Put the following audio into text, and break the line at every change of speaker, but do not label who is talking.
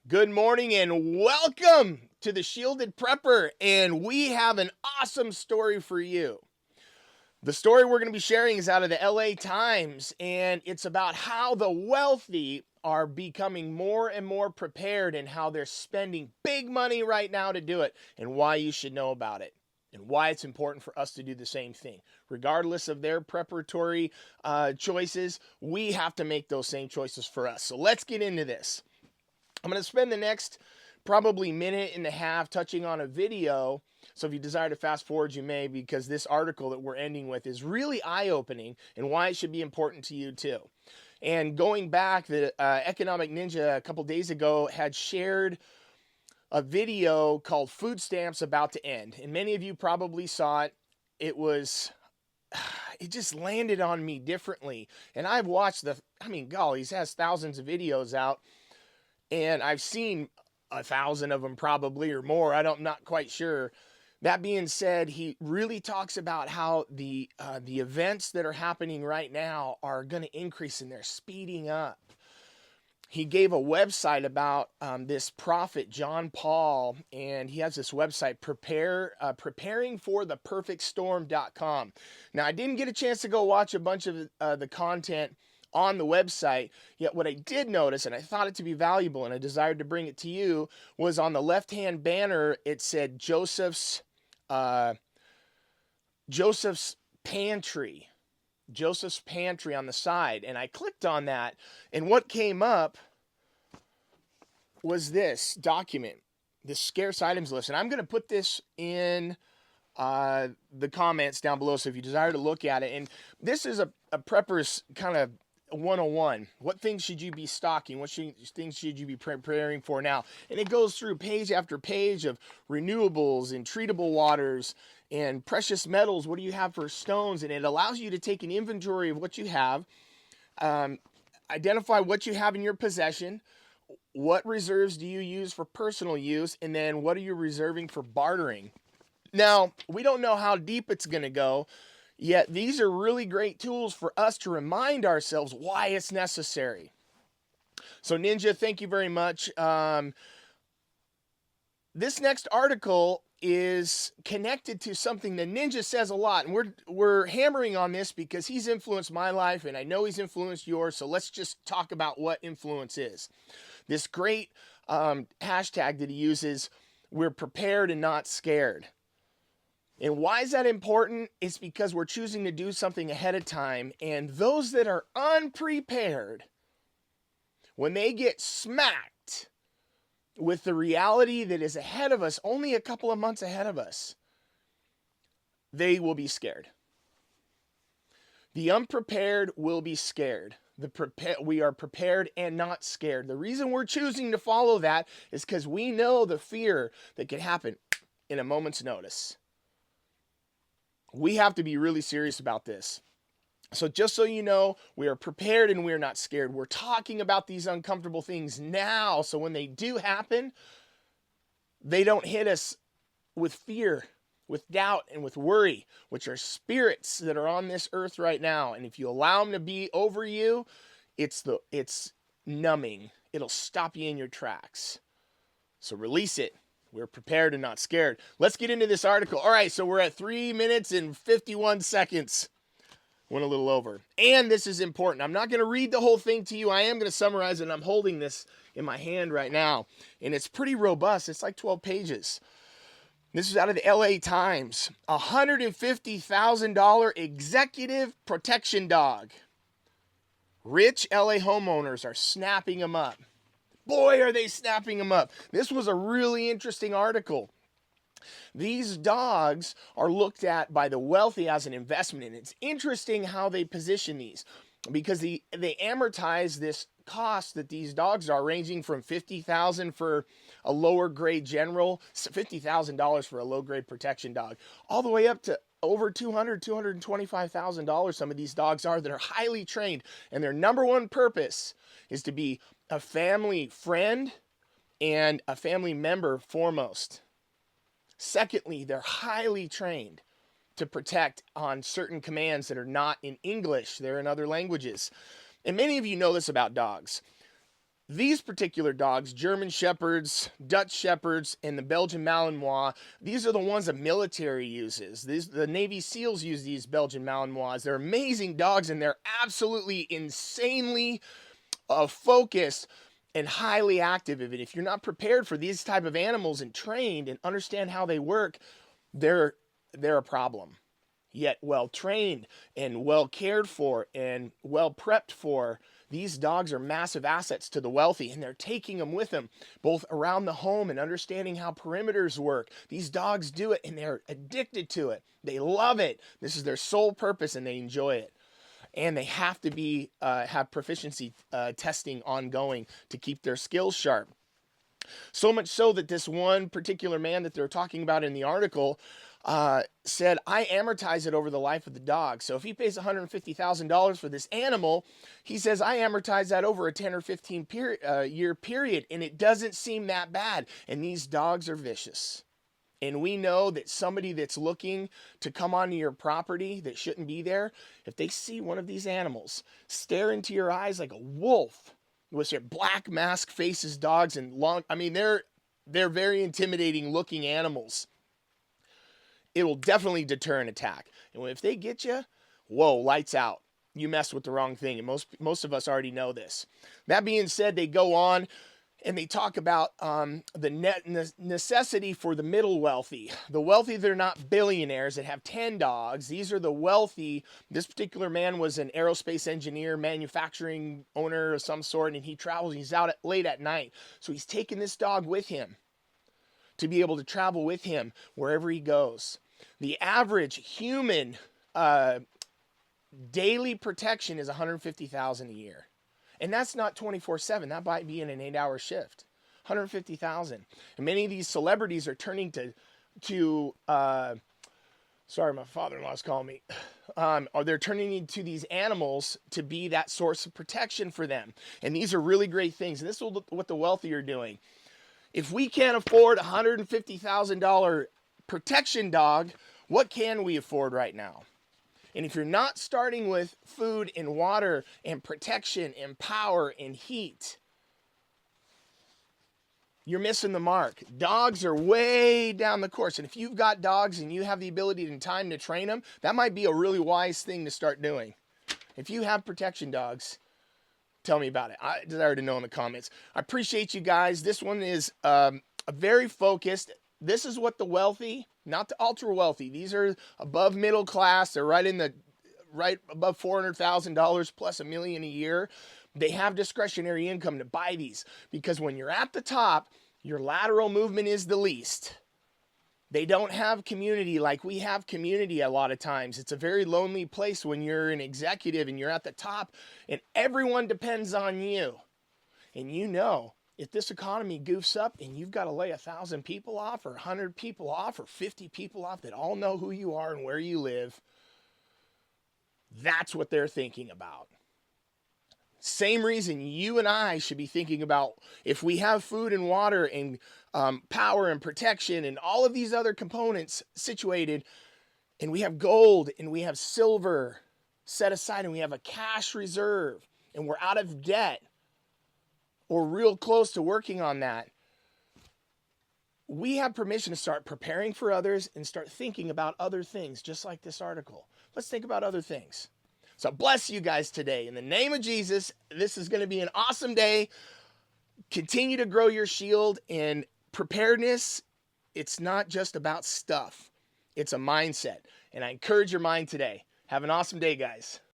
Good morning and welcome to the Shielded Prepper. And we have an awesome story for you. The story we're going to be sharing is out of the LA Times, and it's about how the wealthy are becoming more and more prepared and how they're spending big money right now to do it, and why you should know about it. And why it's important for us to do the same thing. Regardless of their preparatory choices, we have to make those same choices for us. So let's get into this. I'm going to spend the next probably minute and a half touching on a video. So if you desire to fast forward, you may, because this article that we're ending with is really eye-opening and why it should be important to you too. And going back, the Economic Ninja a couple days ago had shared a video called Food Stamps About to End. And many of you probably saw it. It just landed on me differently. And I've watched golly, he has thousands of videos out. And I've seen 1,000 of them probably or more. I'm not quite sure. That being said, he really talks about how the events that are happening right now are going to increase and they're speeding up. He gave a website about this prophet, John Paul, and he has this website, preparingfortheperfectstorm.com. Now, I didn't get a chance to go watch a bunch of the content on the website, yet what I did notice, and I thought it to be valuable, and I desired to bring it to you, was on the left-hand banner, it said Joseph's Pantry. Joseph's Pantry on the side, and I clicked on that, and what came up was this document, this scarce items list, and I'm going to put this in the comments down below, so if you desire to look at it, and this is a prepper's kind of 101. What things should you be stocking? What things should you be preparing for now? And it goes through page after page of renewables and treatable waters and precious metals. What do you have for stones? And it allows you to take an inventory of what you have, identify what you have in your possession, what reserves do you use for personal use, and then what are you reserving for bartering? Now, we don't know how deep it's going to go, yet these are really great tools for us to remind ourselves why it's necessary. So Ninja, thank you very much. This next article is connected to something that Ninja says a lot, and we're hammering on this because he's influenced my life, and I know he's influenced yours, so let's just talk about what influence is. This great hashtag that he uses, we're prepared and not scared. And why is that important? It's because we're choosing to do something ahead of time, and those that are unprepared, when they get smacked with the reality that is ahead of us, only a couple of months ahead of us, they will be scared. The unprepared will be scared. We are prepared and not scared. The reason we're choosing to follow that is because we know the fear that can happen in a moment's notice. We have to be really serious about this. So just so you know, we are prepared and we're not scared. We're talking about these uncomfortable things now, so when they do happen, they don't hit us with fear, with doubt, and with worry, which are spirits that are on this earth right now. And if you allow them to be over you, it's numbing. It'll stop you in your tracks. So release it. We're prepared and not scared. Let's get into this article. All right, so we're at 3 minutes and 51 seconds. Went a little over. And this is important. I'm not going to read the whole thing to you. I am going to summarize it, and I'm holding this in my hand right now. And it's pretty robust. It's like 12 pages. This is out of the LA Times. $150,000 executive protection dog. Rich LA homeowners are snapping them up. Boy, are they snapping them up. This was a really interesting article. These dogs are looked at by the wealthy as an investment, and it's interesting how they position these because they amortize this cost that these dogs are, ranging from $50,000 for a lower grade general, $50,000 for a low grade protection dog, all the way up to over $225,000. Some of these dogs are that are highly trained, and their number one purpose is to be a family friend and a family member foremost. Secondly, they're highly trained to protect on certain commands that are not in English. They're in other languages. And many of you know this about dogs. These particular dogs, German Shepherds, Dutch Shepherds, and the Belgian Malinois, these are the ones the military uses. The Navy SEALs use these Belgian Malinois. They're amazing dogs, and they're absolutely insanely focused and highly active. And if you're not prepared for these type of animals and trained and understand how they work, they're a problem. Yet well trained and well cared for and well prepped for, these dogs are massive assets to the wealthy, and they're taking them with them both around the home and understanding how perimeters work. These dogs do it, and they're addicted to it. They love it. This is their sole purpose, and they enjoy it. And they have to be have proficiency testing ongoing to keep their skills sharp. So much so that this one particular man that they're talking about in the article said, I amortize it over the life of the dog. So if he pays $150,000 for this animal, he says, I amortize that over a 10 or 15 year period, and it doesn't seem that bad. And these dogs are vicious. And we know that somebody that's looking to come onto your property that shouldn't be there, if they see one of these animals stare into your eyes like a wolf with their black mask faces, dogs, and long, I mean, they're very intimidating looking animals. It will definitely deter an attack. And if they get you, whoa, lights out. You messed with the wrong thing. And most of us already know this. That being said, they go on and they talk about the necessity for the middle wealthy. The wealthy, they're not billionaires that have 10 dogs. These are the wealthy. This particular man was an aerospace engineer, manufacturing owner of some sort, and he travels. He's out late at night. So he's taking this dog with him to be able to travel with him wherever he goes. The average human daily protection is $150,000 a year. And that's not 24/7. That might be in an 8-hour shift. $150,000. And many of these celebrities are turning to sorry, my father-in-law's calling me. Or they're turning into these animals to be that source of protection for them. And these are really great things. And this is what the wealthy are doing. If we can't afford a $150,000 protection dog, what can we afford right now? And if you're not starting with food and water and protection and power and heat, you're missing the mark. Dogs are way down the course. And if you've got dogs and you have the ability and time to train them, that might be a really wise thing to start doing. If you have protection dogs, tell me about it. I desire to know in the comments. I appreciate you guys. This one is a very focused. This is what the wealthy, not the ultra wealthy. These are above middle class. They're right above $400,000 plus $1 million a year. They have discretionary income to buy these because when you're at the top, your lateral movement is the least. They don't have community like we have community a lot of times. It's a very lonely place when you're an executive and you're at the top and everyone depends on you. And you know, if this economy goofs up and you've got to lay 1,000 people off or 100 people off or 50 people off that all know who you are and where you live, that's what they're thinking about. Same reason you and I should be thinking about if we have food and water and power and protection and all of these other components situated, and we have gold and we have silver set aside and we have a cash reserve and we're out of debt or real close to working on that, we have permission to start preparing for others and start thinking about other things, just like this article. Let's think about other things. So bless you guys today. In the name of Jesus, this is going to be an awesome day. Continue to grow your shield and preparedness. It's not just about stuff. It's a mindset. And I encourage your mind today. Have an awesome day, guys.